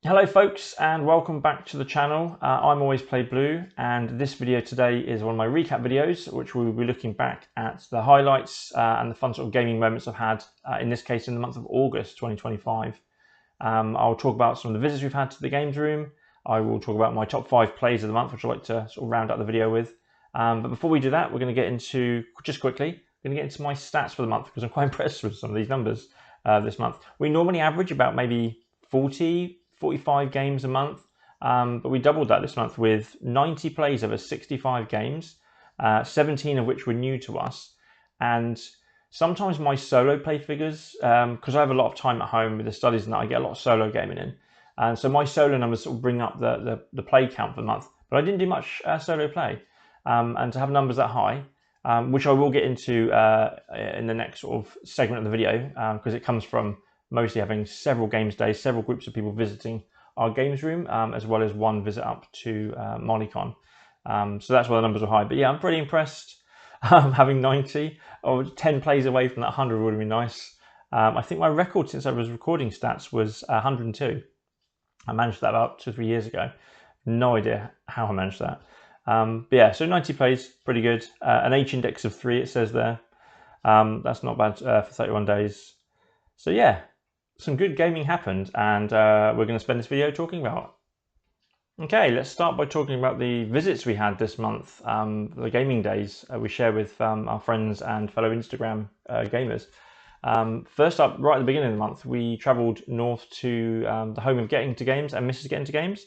Hello folks, and welcome back to the channel. I'm Always Play Blue, and this video today is one of my recap videos, which we will be looking back at the highlights and the fun sort of gaming moments I've had, in this case in the month of August 2025. I'll talk about some of the visits we've had to the games room. I will talk about my top 5 plays of the month, which I'd like to sort of round out the video with. But before we do that, we're going to get into, just quickly, my stats for the month, because I'm quite impressed with some of these numbers this month. We normally average about maybe 45 games a month, but we doubled that this month with 90 plays over 65 games, 17 of which were new to us. And sometimes my solo play figures, because I have a lot of time at home with the studies and that, I get a lot of solo gaming in, and so my solo numbers sort of bring up the play count for the month. But I didn't do much solo play, and to have numbers that high, which I will get into in the next sort of segment of the video, because it comes from mostly having several games days, several groups of people visiting our games room, as well as one visit up to MollyCon. So that's why the numbers are high. But yeah, I'm pretty impressed having 90 or 10 plays away from that 100 would have been nice. I think my record since I was recording stats was 102. I managed that about 2 or 3 years ago. No idea how I managed that. But yeah, so 90 plays, pretty good. An H index of 3, it says there. That's not bad for 31 days. So yeah, some good gaming happened, and we're going to spend this video talking about it. Okay, let's start by talking about the visits we had this month, the gaming days we share with our friends and fellow Instagram gamers. First up, right at the beginning of the month, we travelled north to the home of GetIntoGames and MrsGetIntoGames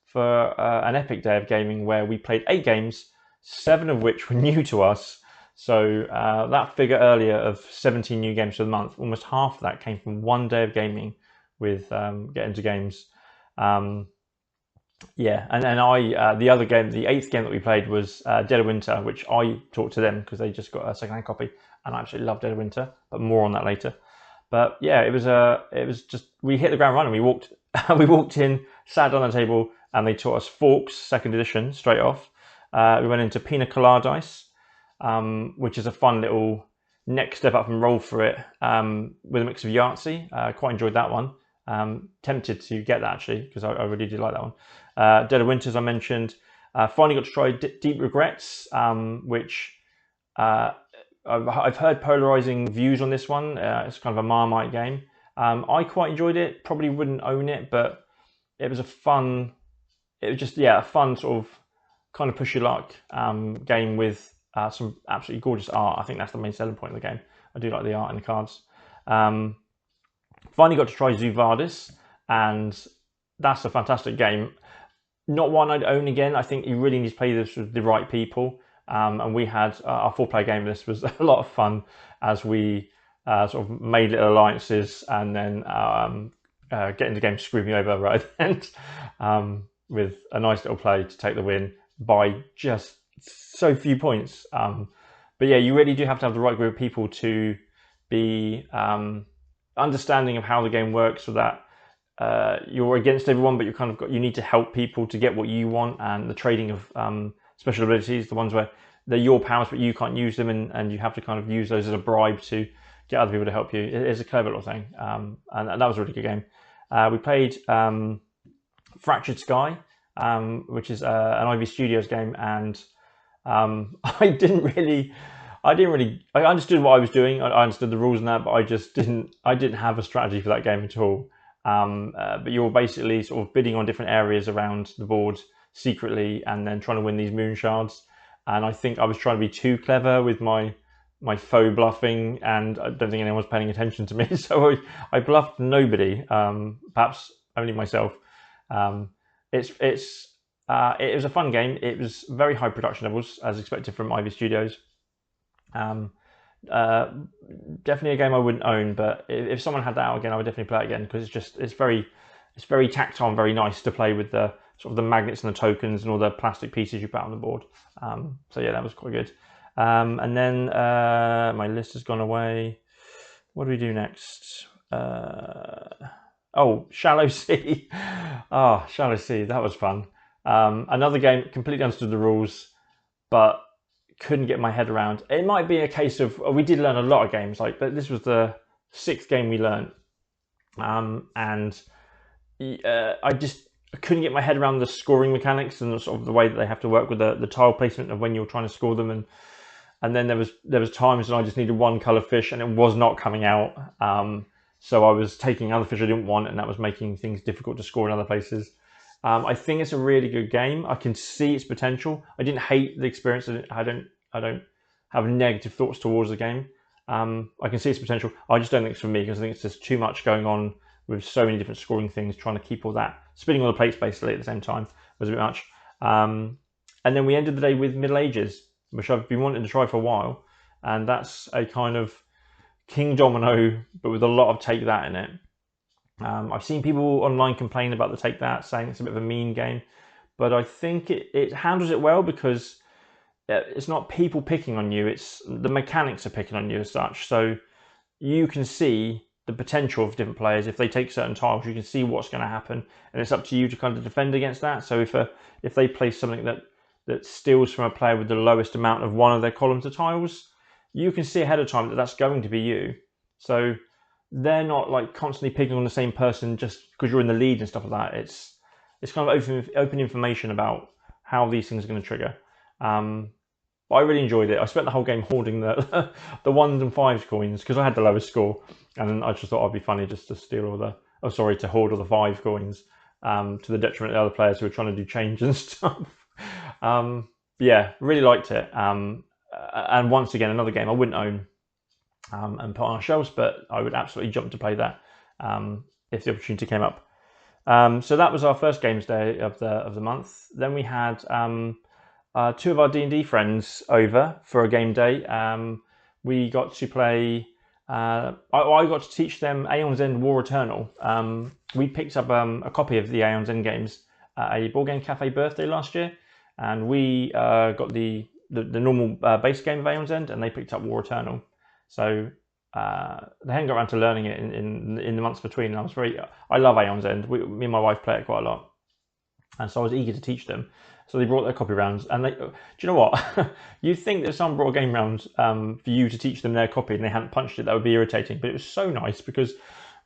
for an epic day of gaming where we played 8 games, 7 of which were new to us. So that figure earlier of 17 new games for the month, almost half of that came from one day of gaming with GetIntoGames. Yeah, and then the other game, the 8th game that we played was Dead of Winter, which I talked to them because they just got a second-hand copy, and I absolutely love Dead of Winter, but more on that later. But yeah, it was just, we hit the ground running. We walked in, sat down on the table, and they taught us Forks, 2nd edition, straight off. We went into Pina Coladice, which is a fun little next step up from Roll For It, with a mix of Yahtzee. Quite enjoyed that one. Tempted to get that actually, because I really did like that one. Dead of Winter, as I mentioned. Finally got to try Deep Regrets, which I've heard polarizing views on this one. It's kind of a Marmite game. I quite enjoyed it. Probably wouldn't own it, but it was a fun sort of kind of push your luck game with some absolutely gorgeous art. I think that's the main selling point of the game. I do like the art and the cards. Finally got to try Zuvardis, and that's a fantastic game. Not one I'd own again. I think you really need to play this with the right people. And we had our 4-player game. This was a lot of fun as we sort of made little alliances, and then GetIntoGames screwed me over right at the end with a nice little play to take the win by just so few points. But yeah, you really do have to have the right group of people to be understanding of how the game works, so that you're against everyone, but you need to help people to get what you want. And the trading of special abilities, the ones where they're your powers but you can't use them, and you have to kind of use those as a bribe to get other people to help you. It's a clever little thing, and that was a really good game. We played Fractured Sky, which is an Ivy Studios game, and I understood what I was doing. I understood the rules and that, but I didn't have a strategy for that game at all. But you're basically sort of bidding on different areas around the board secretly, and then trying to win these moon shards. And I think I was trying to be too clever with my faux bluffing, and I don't think anyone was paying attention to me. So I bluffed nobody, perhaps only myself. It was a fun game. It was very high production levels, as expected from Ivy Studios. Definitely a game I wouldn't own, but if someone had that out again, I would definitely play it again, because it's very tactile and very nice to play with the sort of the magnets and the tokens and all the plastic pieces you put on the board. So yeah, that was quite good. And then my list has gone away. What do we do next? Oh, Shallow Sea. Oh, Shallow Sea, that was fun. Another game, completely understood the rules, but couldn't get my head around. It might be a case of, we did learn a lot of games, but this was the 6th game we learned. And I couldn't get my head around the scoring mechanics and sort of the way that they have to work with the tile placement of when you're trying to score them, and then there was times when I just needed one colour fish and it was not coming out, so I was taking other fish I didn't want, and that was making things difficult to score in other places. I think it's a really good game. I can see its potential. I didn't hate the experience. I don't have negative thoughts towards the game. I can see its potential. I just don't think it's for me, because I think it's just too much going on with so many different scoring things, trying to keep all that, spinning all the plates basically at the same time was a bit much. And then we ended the day with Middle Ages, which I've been wanting to try for a while. And that's a kind of King Domino, but with a lot of take that in it. I've seen people online complain about the take that, saying it's a bit of a mean game, but I think it handles it well, because it's not people picking on you, it's the mechanics are picking on you as such. So you can see the potential of different players. If they take certain tiles, you can see what's going to happen, and it's up to you to kind of defend against that. So if they place something that steals from a player with the lowest amount of one of their columns of tiles, you can see ahead of time that that's going to be you. So they're not like constantly picking on the same person just because you're in the lead and stuff like that. It's kind of open information about how these things are going to trigger. But I really enjoyed it. I spent the whole game hoarding the the 1s and 5s coins, because I had the lowest score, and I just thought it'd be funny just to steal all the, to hoard all the 5 coins, to the detriment of the other players who were trying to do change and stuff. Yeah, really liked it. And once again, another game I wouldn't own and put on our shelves, but I would absolutely jump to play that if the opportunity came up. So that was our first games day of the month. Then we had 2 of our D&D friends over for a game day. We got to play. I got to teach them Aeon's End War Eternal. We picked up a copy of the Aeon's End games at a Board Game Cafe birthday last year, and we got the normal base game of Aeon's End, and they picked up War Eternal. So they hadn't got around to learning it in the months between. And I love Aeon's End. Me and my wife play it quite a lot, and so I was eager to teach them. So they brought their copy rounds, and do you know what? You'd think that if someone brought a game round for you to teach them their copy and they hadn't punched it, that would be irritating. But it was so nice, because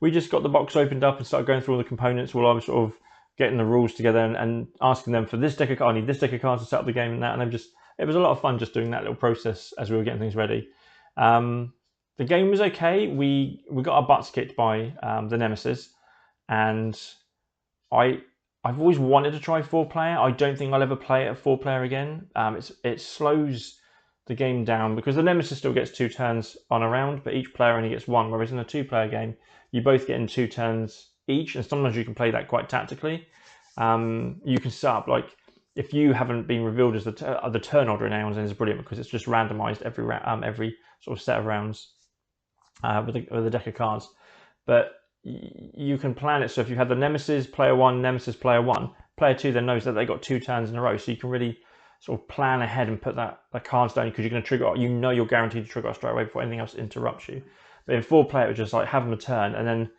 we just got the box opened up and started going through all the components while I was sort of getting the rules together and asking them for this deck of cards, I need this deck of cards to set up the game and that. And it was a lot of fun just doing that little process as we were getting things ready. The game was okay. We got our butts kicked by the Nemesis, and I've always wanted to try 4-player. I don't think I'll ever play it at 4-player again. It slows the game down, because the Nemesis still gets 2 turns on a round, but each player only gets 1, whereas in a 2-player game, you both get in 2 turns each, and sometimes you can play that quite tactically. You can set up, like, if you haven't been revealed as the turn order in Aeon's End is brilliant, because it's just randomised every sort of set of rounds with a deck of cards. But you can plan it so if you have the Nemesis player 1, Nemesis player 1, player 2 then knows that they got 2 turns in a row, so you can really sort of plan ahead and put the cards down, because you're going to trigger, you're guaranteed to trigger straight away before anything else interrupts you. But in 4-player, it would just like have them a turn, and then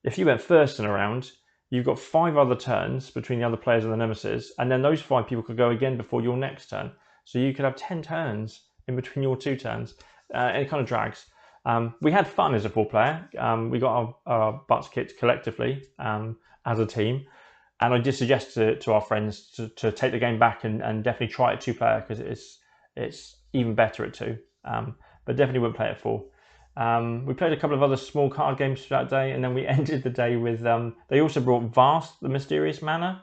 if you went first in a round, you've got 5 other turns between the other players and the Nemesis, and then those 5 people could go again before your next turn. So you could have 10 turns in between your 2 turns, and it kind of drags. We had fun as a 4-player. We got our butts kicked collectively as a team, and I did suggest to our friends to take the game back and definitely try it 2-player, because it's even better at 2. But definitely wouldn't play it 4. We played a couple of other small card games for that day, and then we ended the day with they also brought Vast, the Mysterious Manor,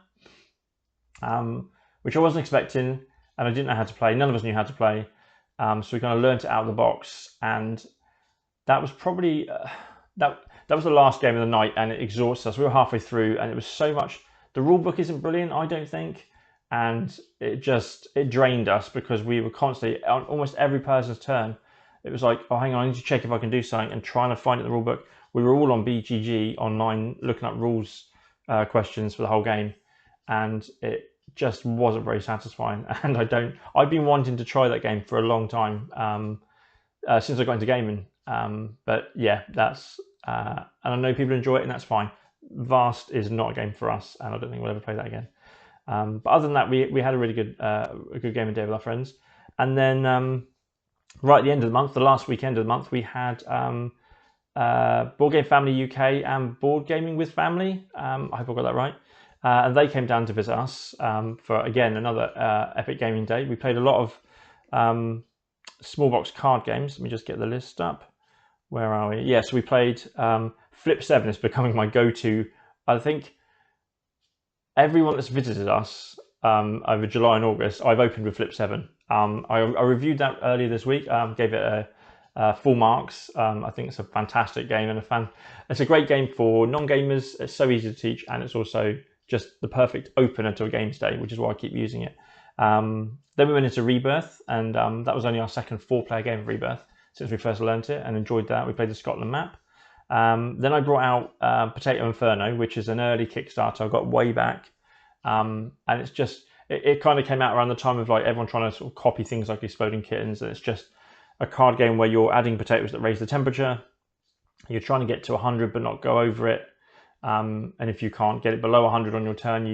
which I wasn't expecting, and I didn't know how to play. None of us knew how to play, so we kind of learnt it out of the box, and that was probably that was the last game of the night, and it exhausted us. We were halfway through, and it was so much. The rule book isn't brilliant, I don't think, and it drained us, because we were constantly on almost every person's turn. It was like, oh, hang on, I need to check if I can do something, and trying to find it in the rule book. We were all on BGG online looking up rules questions for the whole game, and it just wasn't very satisfying. And I've been wanting to try that game for a long time since I got into gaming. But yeah, that's and I know people enjoy it, and that's fine. Vast is not a game for us, and I don't think we'll ever play that again. But other than that, we had a really good game of day with our friends. And then right at the end of the month, the last weekend of the month, we had BoardGameFamilyUK and BoardGamingWithFamily. I hope I got that right. And they came down to visit us for, again, another epic gaming day. We played a lot of small box card games. Let me just get the list up. Where are we? Yes, we played Flip 7 is becoming my go-to. I think everyone that's visited us over July and August, I've opened with Flip 7. I reviewed that earlier this week, gave it full marks. I think it's a fantastic game and it's a great game for non-gamers. It's so easy to teach, and it's also just the perfect opener to a games day, which is why I keep using it. Then we went into Rebirth, and that was only our second 4-player game of Rebirth since we first learnt it, and enjoyed that. We played the Scotland map. Then I brought out Potato Inferno, which is an early Kickstarter I got way back, and it's just it kind of came out around the time of like everyone trying to sort of copy things like Exploding Kittens, and it's just a card game where you're adding potatoes that raise the temperature. You're trying to get to 100 but not go over it, and if you can't get it below 100 on your turn,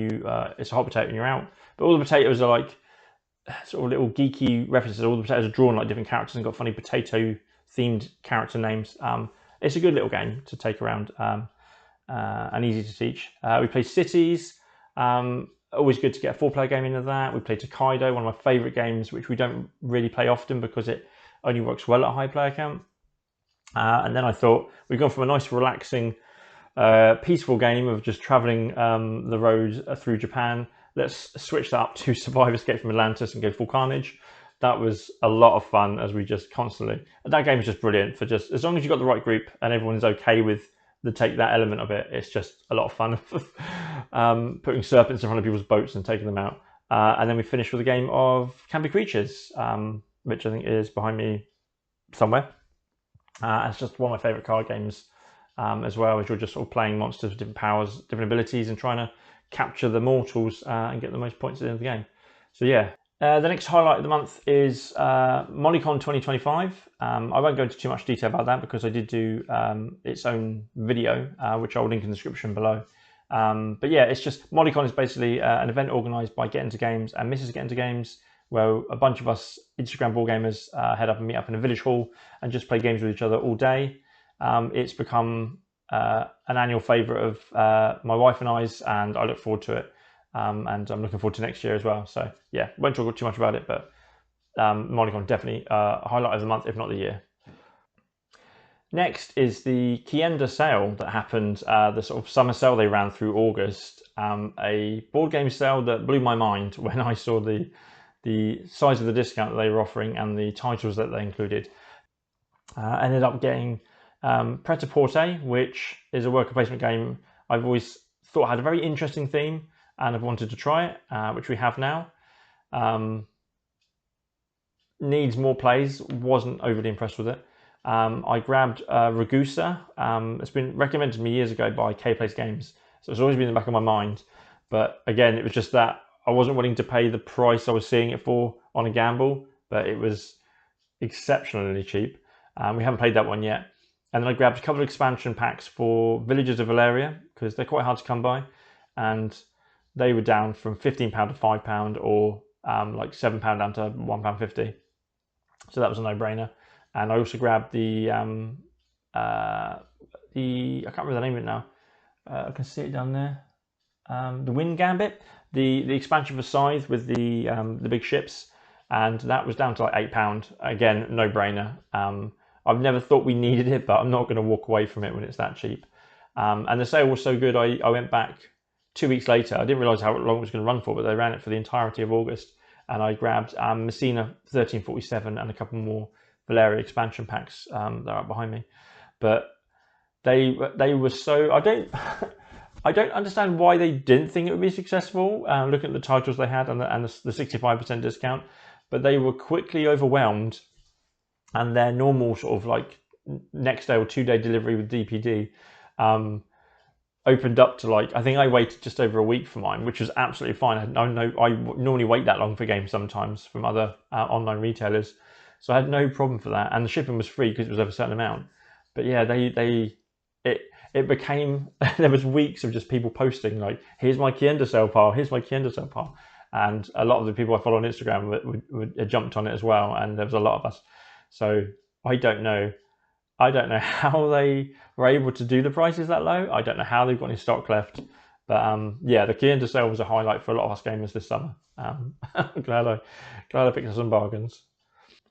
it's a hot potato and you're out. But all the potatoes are like sort of little geeky references. All the potatoes are drawn like different characters and got funny potato themed character names. It's a good little game to take around and easy to teach. We played Cities. Always good to get a 4-player game into that. We played Tokaido, one of my favourite games, which we don't really play often because it only works well at a high player count. And then I thought we've gone from a nice, relaxing, peaceful game of just travelling the road through Japan. Let's switch that up to Survive Escape from Atlantis and go full carnage. That was a lot of fun as we just constantly... That game is just brilliant for just... As long as you've got the right group and everyone's okay with that element of it, it's just a lot of fun. Putting serpents in front of people's boats and taking them out. And then we finished with a game of Can Be Creatures, which I think is behind me somewhere. It's just one of my favourite card games as well, as you're just sort of playing monsters with different powers, different abilities, and trying to capture the mortals and get the most points at the end of the game. So yeah. The next highlight of the month is MollyCon 2025. I won't go into too much detail about that because I did do its own video, which I'll link in the description below. But yeah, it's just MollyCon is basically an event organised by GetIntoGames and MrsGetIntoGames, where a bunch of us Instagram board gamers head up and meet up in a village hall and just play games with each other all day. It's become an annual favourite of my wife and I's, and I look forward to it. And I'm looking forward to next year as well. So yeah, won't talk too much about it, but MollyCon definitely a highlight of the month, if not the year. Next is the Kienda sale that happened, the sort of summer sale they ran through August. A board game sale that blew my mind when I saw the size of the discount that they were offering and the titles that they included. Ended up getting Pret-a-Porter, which is a worker placement game I've always thought had a very interesting theme, and I've wanted to try it, which we have now. Needs more plays, wasn't overly impressed with it. I grabbed Ragusa. It's been recommended to me years ago by K-Place Games, so it's always been in the back of my mind. But again, it was just that I wasn't willing to pay the price I was seeing it for on a gamble, but it was exceptionally cheap. We haven't played that one yet. And then I grabbed a couple of expansion packs for Villagers of Valeria, because they're quite hard to come by. And they were down from £15 to £5 or like £7 down to £1.50. So that was a no-brainer. And I also grabbed the I can't remember the name of it now. I can see it down there. The Wind Gambit, the expansion for Scythe with the big ships, and that was down to like £8. Again, no-brainer. I've never thought we needed it, but I'm not going to walk away from it when it's that cheap. And the sale was so good, I went back 2 weeks later. I didn't realise how long it was going to run for, but they ran it for the entirety of August. And I grabbed Messina 1347 and a couple more Valeria expansion packs that are up behind me. But they were so... I don't understand why they didn't think it would be successful, looking at the titles they had and the 65% discount. But they were quickly overwhelmed, and their normal sort of like next day or 2-day delivery with DPD opened up to like, I think I waited just over a week for mine, which was absolutely fine. I normally wait that long for games sometimes from other online retailers, so I had no problem for that, and the shipping was free because it was over a certain amount. But yeah, it became there was weeks of just people posting like, here's my Kienda sale pile, here's my Kienda sale pile, and a lot of the people I follow on Instagram would jumped on it as well, and there was a lot of us. So I don't know I don't know how they were able to do the prices that low. I don't know how they've got any stock left. But yeah, the Kienda sale was a highlight for a lot of us gamers this summer. Glad I picked up some bargains.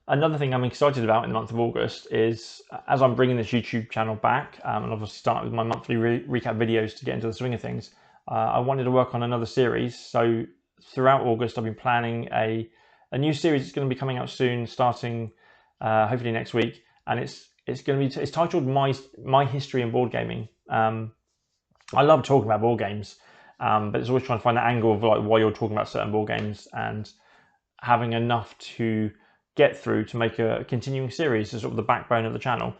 Another thing I'm excited about in the month of August is, as I'm bringing this YouTube channel back, and obviously start with my monthly recap videos to get into the swing of things, I wanted to work on another series. So throughout August, I've been planning a new series that's going to be coming out soon, starting hopefully next week, and it's going to be it's titled My History in Board Gaming. I love talking about board games, but it's always trying to find that angle of like why you're talking about certain board games and having enough to get through to make a continuing series as sort of the backbone of the channel.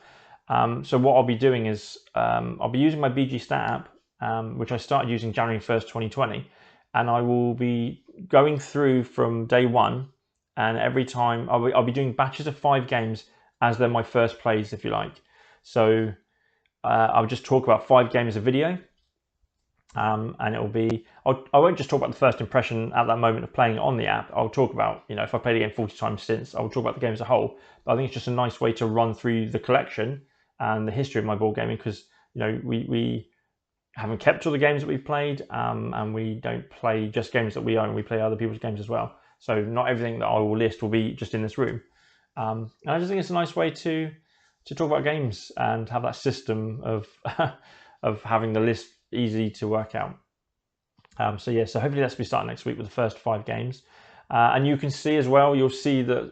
So what I'll be doing is I'll be using my BG Stat app, which I started using January 1st, 2020, and I will be going through from day one, and every time I'll be doing batches of 5 games as they're my first plays, if you like. So I'll just talk about 5 games of video, and it'll be, I won't just talk about the first impression at that moment of playing it on the app. I'll talk about, if I played a game 40 times since, I'll talk about the game as a whole. But I think it's just a nice way to run through the collection and the history of my board gaming, because we haven't kept all the games that we've played, and we don't play just games that we own. We play other people's games as well. So not everything that I will list will be just in this room. And I just think it's a nice way to talk about games and have that system of of having the list easy to work out. So yeah, so hopefully that's be starting next week with the first 5 games. And you can see as well, you'll see that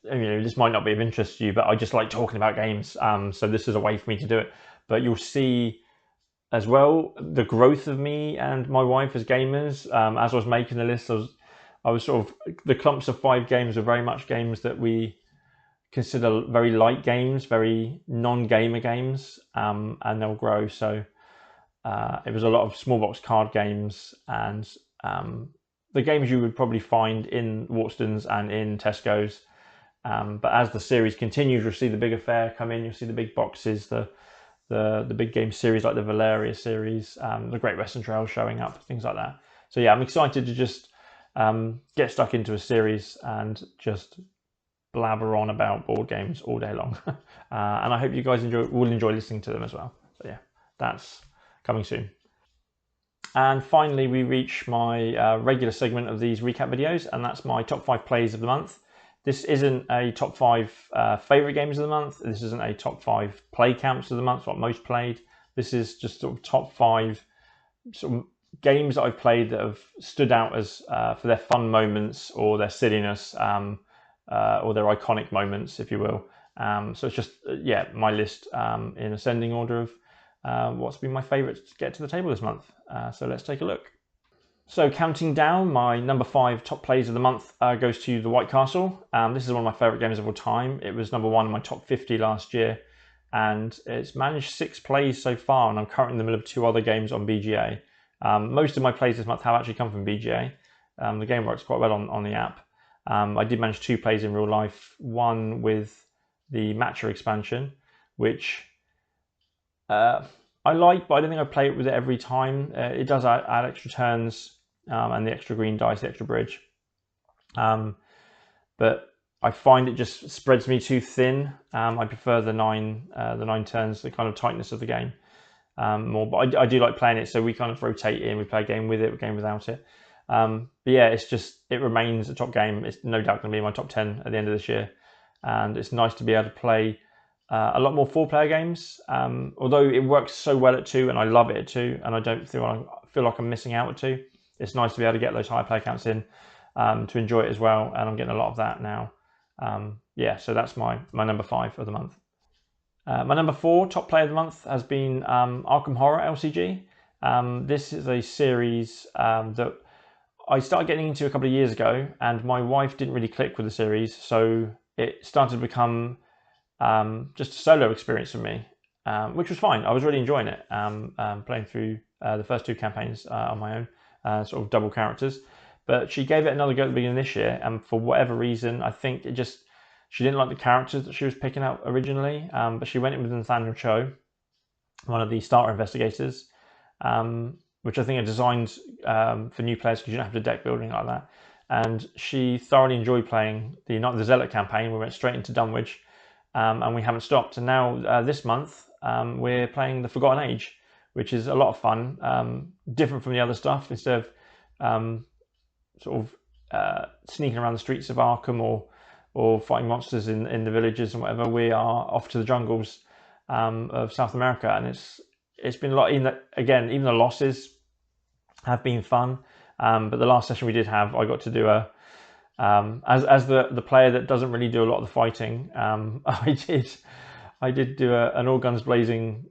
this might not be of interest to you, but I just like talking about games. So this is a way for me to do it. But you'll see as well the growth of me and my wife as gamers. As I was making the list, I was sort of, the clumps of 5 games are very much games that we consider very light games, very non-gamer games, and they'll grow. So it was a lot of small box card games and the games you would probably find in Waterstones and in Tesco's. But as the series continues, you'll see the bigger fare come in. You'll see the big boxes, the big game series like the Valeria series, the Great Western Trail showing up, things like that. So yeah, I'm excited to just get stuck into a series and just blabber on about board games all day long. And I hope you guys will enjoy listening to them as well. So yeah, that's coming soon. And finally, we reach my regular segment of these recap videos, and that's my top 5 plays of the month. This isn't a top 5 favorite games of the month. This isn't a top 5 play counts of the month, what most played. This is just sort of top 5 sort of games that I've played that have stood out as for their fun moments or their silliness, or their iconic moments, if you will. So it's just, my list in ascending order of what's been my favourite to get to the table this month. So let's take a look. So counting down, my number 5 top plays of the month goes to The White Castle. This is one of my favourite games of all time. It was number 1 in my top 50 last year, and it's managed 6 plays so far, and I'm currently in the middle of 2 other games on BGA. Most of my plays this month have actually come from BGA. The game works quite well on the app. I did manage 2 plays in real life, one with the Matcha expansion, which I like, but I don't think I play it with it every time. It does add extra turns and the extra green dice, the extra bridge. But I find it just spreads me too thin. I prefer the 9 turns, the kind of tightness of the game more. But I do like playing it, so we kind of rotate in. We play a game with it, a game without it. But yeah, it remains a top game. It's no doubt going to be in my top 10 at the end of this year. And it's nice to be able to play a lot more 4-player games, although it works so well at 2, and I love it at 2, and I don't feel like I'm missing out at 2. It's nice to be able to get those higher player counts in to enjoy it as well, and I'm getting a lot of that now. So that's my number 5 of the month. My number 4 top player of the month has been Arkham Horror LCG. This is a series that I started getting into a couple of years ago, and my wife didn't really click with the series, so it started to become just a solo experience for me, which was fine. I was really enjoying it, playing through the first 2 campaigns on my own, sort of double characters. But she gave it another go at the beginning of this year, and for whatever reason, I think she didn't like the characters that she was picking up originally, but she went in with Nathaniel Cho, one of the starter investigators, which I think are designed for new players because you don't have to deck building like that. And she thoroughly enjoyed playing the Night of the Zealot campaign. We went straight into Dunwich, and we haven't stopped. And now this month we're playing the Forgotten Age, which is a lot of fun, different from the other stuff. Instead of sneaking around the streets of Arkham or fighting monsters in the villages and whatever, we are off to the jungles of South America, and it's been a lot. Even the losses have been fun, but the last session we did have, I got to do as the player that doesn't really do a lot of the fighting. I did do an all guns blazing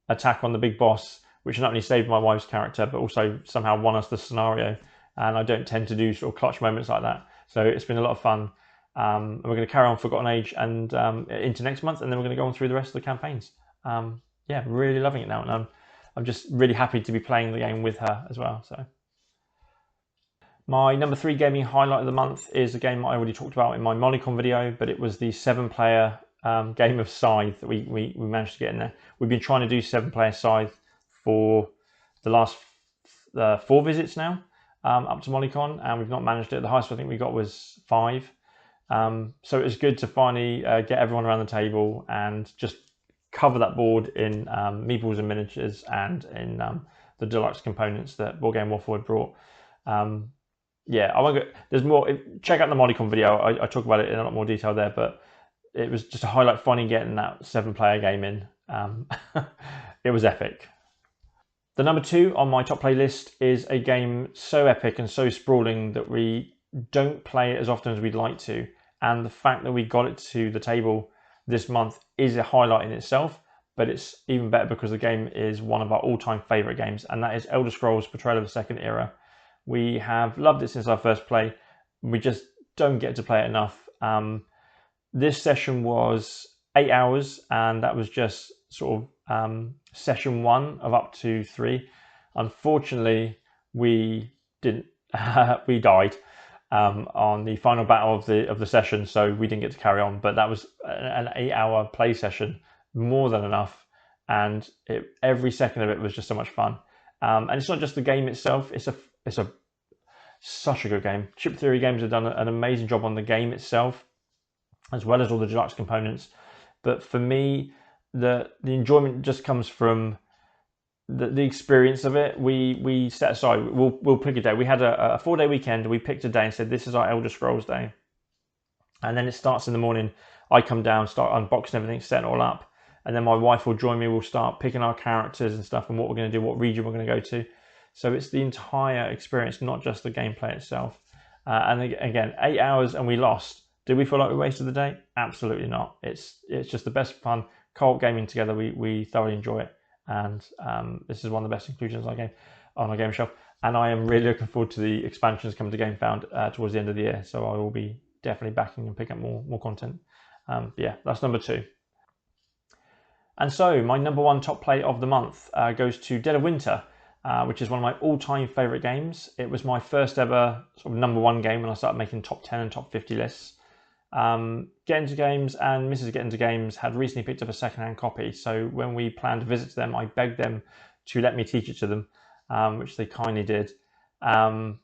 attack on the big boss, which not only saved my wife's character but also somehow won us the scenario. And I don't tend to do sort of clutch moments like that, so it's been a lot of fun. And we're going to carry on Forgotten Age and into next month, and then we're going to go on through the rest of the campaigns. Yeah, really loving it now, and I'm just really happy to be playing the game with her as well. So my number 3 gaming highlight of the month is a game I already talked about in my MollyCon video, but it was the 7-player game of Scythe that we managed to get in there. We've been trying to do 7-player Scythe for the last 4 visits now, up to MollyCon, and we've not managed it. The highest I think we got was 5. So it was good to finally get everyone around the table and just cover that board in meeples and miniatures and in the deluxe components that Board Game Waffle had brought. Yeah, I won't go. There's more. Check out the MollyCon video. I talk about it in a lot more detail there, but it was just a highlight finally getting that 7-player game in. It was epic. The number 2 on my top playlist is a game so epic and so sprawling that we don't play it as often as we'd like to. And the fact that we got it to the table this month is a highlight in itself, but it's even better because the game is one of our all-time favourite games, and that is Elder Scrolls Betrayal of the Second Era. We have loved it since our first play. We just don't get to play it enough. This session was 8 hours, and that was just sort of session 1 of up to 3. Unfortunately, we didn't. We died on the final battle of the session, so we didn't get to carry on. But that was an 8-hour play session, more than enough, and every second of it was just so much fun. And it's not just the game itself; it's such a good game. Chip Theory Games have done an amazing job on the game itself, as well as all the deluxe components. But for me, the enjoyment just comes from the experience of it. We set aside, we'll pick a day. We had a 4-day weekend. We picked a day and said, this is our Elder Scrolls day. And then it starts in the morning. I come down, start unboxing everything, setting it all up. And then my wife will join me. We'll start picking our characters and stuff and what we're going to do, what region we're going to go to. So it's the entire experience, not just the gameplay itself. And again, 8 hours and we lost. Did we feel like we wasted the day? Absolutely not. It's just the best fun. Co-op gaming together, we thoroughly enjoy it. And this is one of the best inclusions on our game shelf. And I am really looking forward to the expansions coming to GameFound towards the end of the year. So I will be definitely backing and picking up more content. Yeah, that's number 2. And so my number 1 top play of the month goes to Dead of Winter, which is one of my all-time favourite games. It was my first ever sort of number 1 game when I started making top 10 and top 50 lists. GetIntoGames and MrsGetIntoGames had recently picked up a second-hand copy, so when we planned to visit them, I begged them to let me teach it to them, which they kindly did. I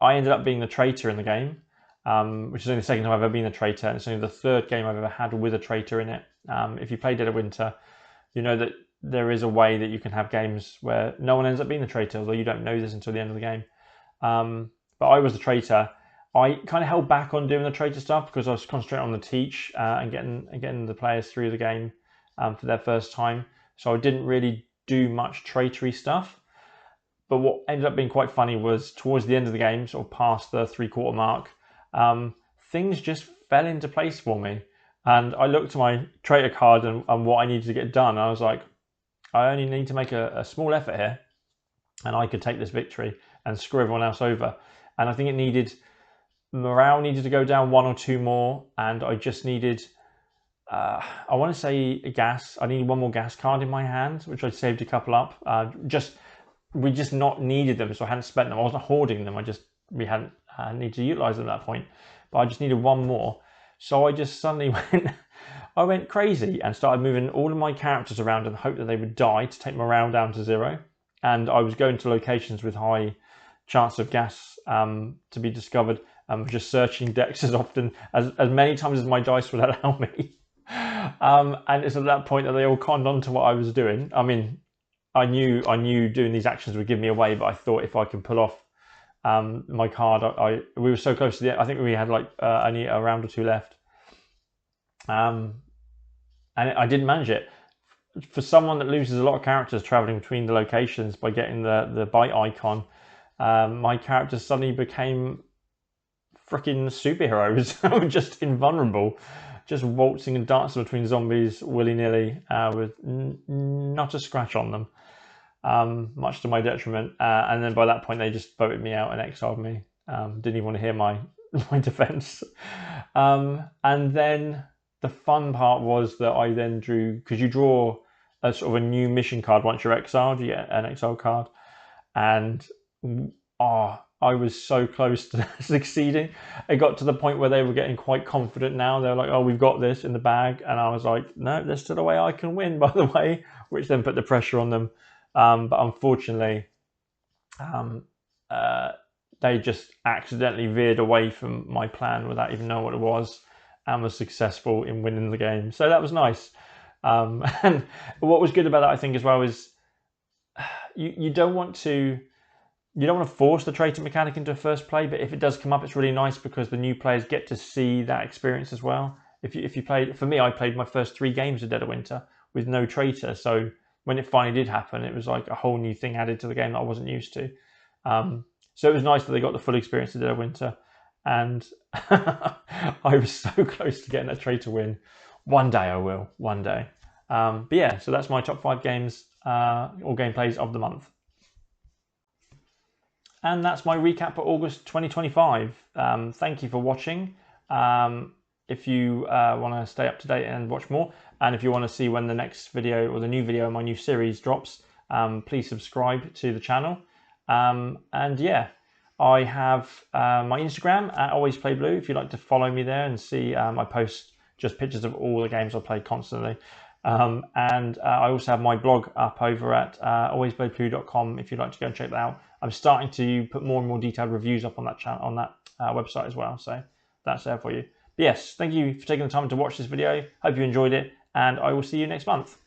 ended up being the traitor in the game, which is only the second time I've ever been a traitor, and it's only the 3rd game I've ever had with a traitor in it. If you play Dead of Winter, you know that there is a way that you can have games where no one ends up being the traitor, although you don't know this until the end of the game. But I was the traitor. I kind of held back on doing the traitor stuff because I was concentrating on the teach and getting the players through the game for their first time. So I didn't really do much traitory stuff. But what ended up being quite funny was towards the end of the game, sort of past the 3/4 mark, things just fell into place for me. And I looked at my traitor card and what I needed to get done. I was like, I only need to make a small effort here and I could take this victory and screw everyone else over. And I think morale needed to go down 1 or 2 more, and I just needed, I want to say gas. I needed 1 more gas card in my hand, which I saved a couple up. We just not needed them, so I hadn't spent them. I wasn't hoarding them. We hadn't needed to utilize them at that point, but I just needed 1 more. So I just suddenly went crazy and started moving all of my characters around and hoped that they would die to take morale down to 0. And I was going to locations with high chance of gas to be discovered. just searching decks as often as many times as my dice would allow me. And it's at that point that they all conned on to what I was doing. I mean, I knew doing these actions would give me away, but I thought if I can pull off my card, we were so close to the end. I think we had like only a round or two left, and I didn't manage it. For someone that loses a lot of characters traveling between the locations by getting the bite icon, my characters suddenly became freaking superheroes, just invulnerable, just waltzing and dancing between zombies willy-nilly with not a scratch on them, much to my detriment. And then by that point, they just voted me out and exiled me. Didn't even want to hear my defense. And then the fun part was that I then drew, because you draw a sort of a new mission card once you're exiled, you get an exile card. And I was so close to succeeding. It got to the point where they were getting quite confident now. They were like, oh, we've got this in the bag. And I was like, no, there's still a way I can win, by the way, which then put the pressure on them. But unfortunately, they just accidentally veered away from my plan without even knowing what it was, and was successful in winning the game. So that was nice. And what was good about that, I think, as well, is you don't want to force the traitor mechanic into a first play, but if it does come up, it's really nice because the new players get to see that experience as well. If you played, for me, I played my first 3 games of Dead of Winter with no traitor, so when it finally did happen, it was like a whole new thing added to the game that I wasn't used to. So it was nice that they got the full experience of Dead of Winter, and I was so close to getting that traitor win. One day I will, one day. But yeah, so that's my top 5 games or gameplays of the month. And that's my recap for August 2025. Thank you for watching. If you want to stay up to date and watch more, and if you want to see when the next video or the new video in my new series drops, please subscribe to the channel. And yeah, I have my Instagram at alwaysplayblue if you'd like to follow me there and see. I post just pictures of all the games I play constantly. And I also have my blog up over at alwaysplayblue.com if you'd like to go and check that out. I'm starting to put more and more detailed reviews up on that channel, on that website as well, so that's there for you. But yes, thank you for taking the time to watch this video. Hope you enjoyed it, and I will see you next month.